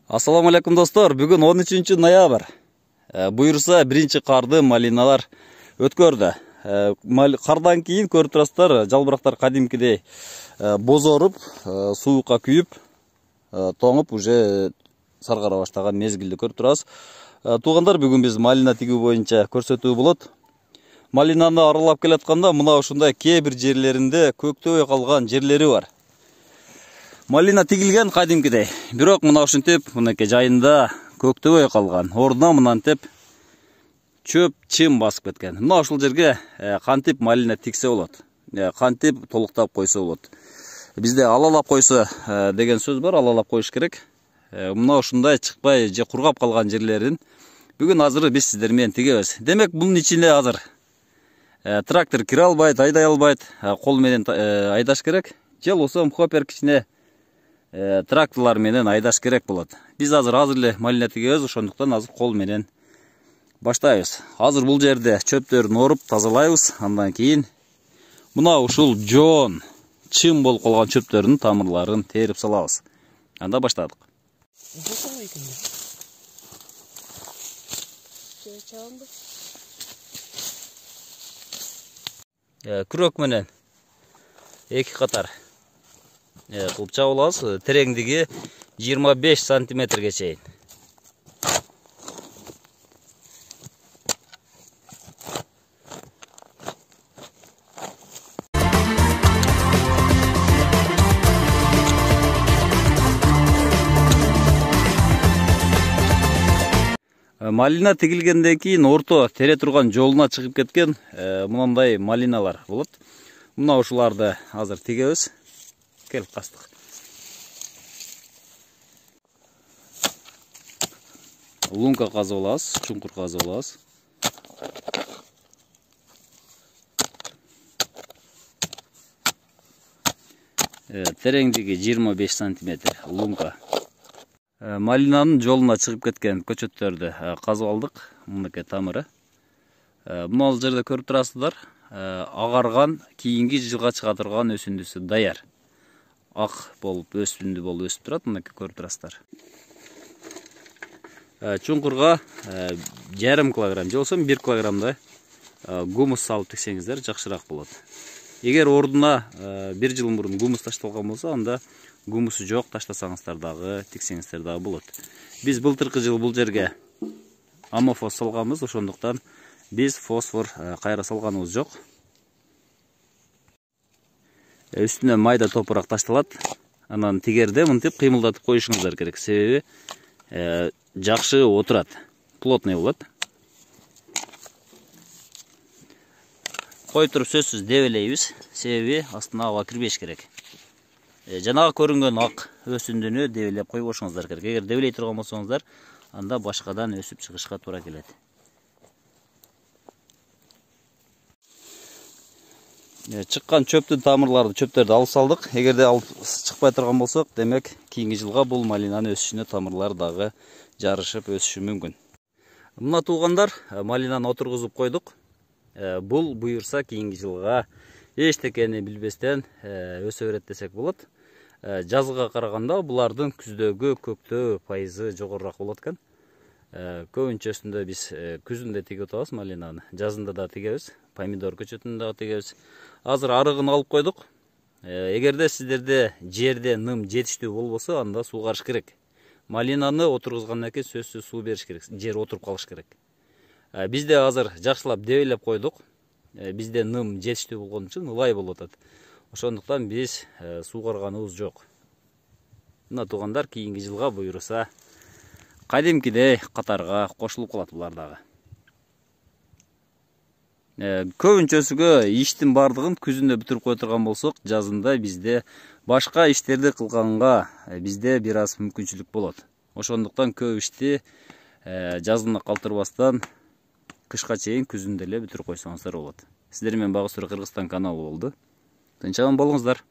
Ассаламу алейкум достор, бүгін 13 ноябрь. Бұйырса, бірінші қарды малиналар өткөрді. Қардан кейін көріп тұрасыздар, жалбырақтар қадимкідей бозорып, суыққа күйіп, тоңып, уже сарғара баштаған мезгілді көріп тұрасыз. Туғандар, бүгін біз малина тігу бойынша көрсету болады. Малинаны аралап келатқанда, мына ушундай кейбір жерлерінде көктөбөй қалған жерлері бар. Малина тигилген кадимкидей. Бирок мына ушинтип мынакей жайында көктөбөй калган. Ордуна мынантип чөп чым басып кеткен. Мына ушул жерге кантип малина тиксе болот. Кантип толуктап койсо болот. Бизде алалап койсо деген сөз бар, алалап коюш керек. Мына ушундай чыкпай же кургап калган жерлерин бүгүн азыр биз сиздер менен тигебиз. Демек бунун ичинде азыр трактор кире албайт, айдай албайт, кол менен айдаш керек. Же болбосо хоппер кичине тракторлар менен айдаш керек болот. Биз азыр эле малина тигебиз, ошондуктан азыр кол менен баштайбыз. Азыр бул жерде чөптөрүн оруп тазалайбыз, андан кийин мына ушул жоон чым болуп калган чөптөрдүн тамырларын терип салабыз. Анда баштадык. Күрөк менен эки катар кылып чабылабыз. Тереңдиги 25 сантиметрге чейин. Малина тигилгенден кийин орто тере турган жолуна чыгып кеткен мындай малиналар болот. Мына ушуларды азыр тигебиз. Кел кастык. Лунка казып алабыз, чуңкур казып алабыз. Тереңдиги 25 сантиметр лунка. Малинанын жолуна чыгып кеткен көчөттөрдү казып алдык. Мынакей тамыры. Мына жерде көрүп турасыздар. Агарган, кийинки жылга чыга турган өсүндүсү даяр. Ак болуп, өсүндү болуп өсүп турат, мынакей көрүп турасыздар. Чуңкурга 0,5 килограмм, же болбосо 1 килограммдай гумус салып тиксеңиздер жакшыраак болот. Эгер ордуна 1 жыл мурун гумус ташталган болсо, анда гумусу жок таштасаңыздар дагы, тиксеңиздер дагы болот. Биз былтыркы жыл бул жерге амофос салганбыз, ошондуктан биз фосфор кайра салганыбыз жок. Үстүнө майда топурак ташталат. Анан тигерде мынтип кыймылдатып коюшуңуздар керек. Себеби жакшы отурат. Плотный болот. Кой туруп сөзсүз дебелейбиз. Себеби астына аба кирбеш керек. Жанагы көрүнгөн ак өсүндүнү дебелеп койбошуңуздар керек. Эгер дебелей турган болсоңуздар, анда башкадан өсүп чыгышка туура келет. Чыккан чөптүн тамырларды, чөптөрдү алып салдык. Эгерде алып чыкпай турган болсок, демек кийинки жылга бул малинанын өсүшүнө тамырлар дагы жарышып өсүшү мүмкүн. Мына туугандар, малинаны отургузуп койдук. Бул буйурса кийинки жылга эчтекени билбестен өсө берет десек болот. Жазга караганда булардын күздөгү көктөө пайызы жогорураак болот экен. Көбүнчөсүндө биз күзүндө тигип атабыз малинаны. Жазында да тигебиз, помидор көчөтүндө да тигебиз. Азыр арыгын алып койдук. Эгерде сиздерде жерде ным жетиштүү болбосо, анда суугарыш керек. Малинаны отургузгандан кийин сөзсүз суу бериш керек, жер отуруп калыш керек. Бизде азыр жакшылап дебелеп койдук. Бизде ным жетиштүү болгон үчүн ылай болуп атат. Ошондуктан биз суугарганыбыз жок. Мына туугандар, кийинки жылга буйруса кадимкидей катарга кошулуп калат булар дагы. Көбүнчөсүгө иштин бардыгын күзүндө бүтүрүп кое турган болсок, жазында бизде башка иштерди кылганга бизде бир аз мүмкүнчүлүк болот. Ошондуктан көп ишти жазына калтырбастан кышка чейин күзүндө эле бүтүрүп койсоңуздар болот. Сиздер менен Багы Сүрө Кыргызстан каналы болду. Тынч аман болуңуздар.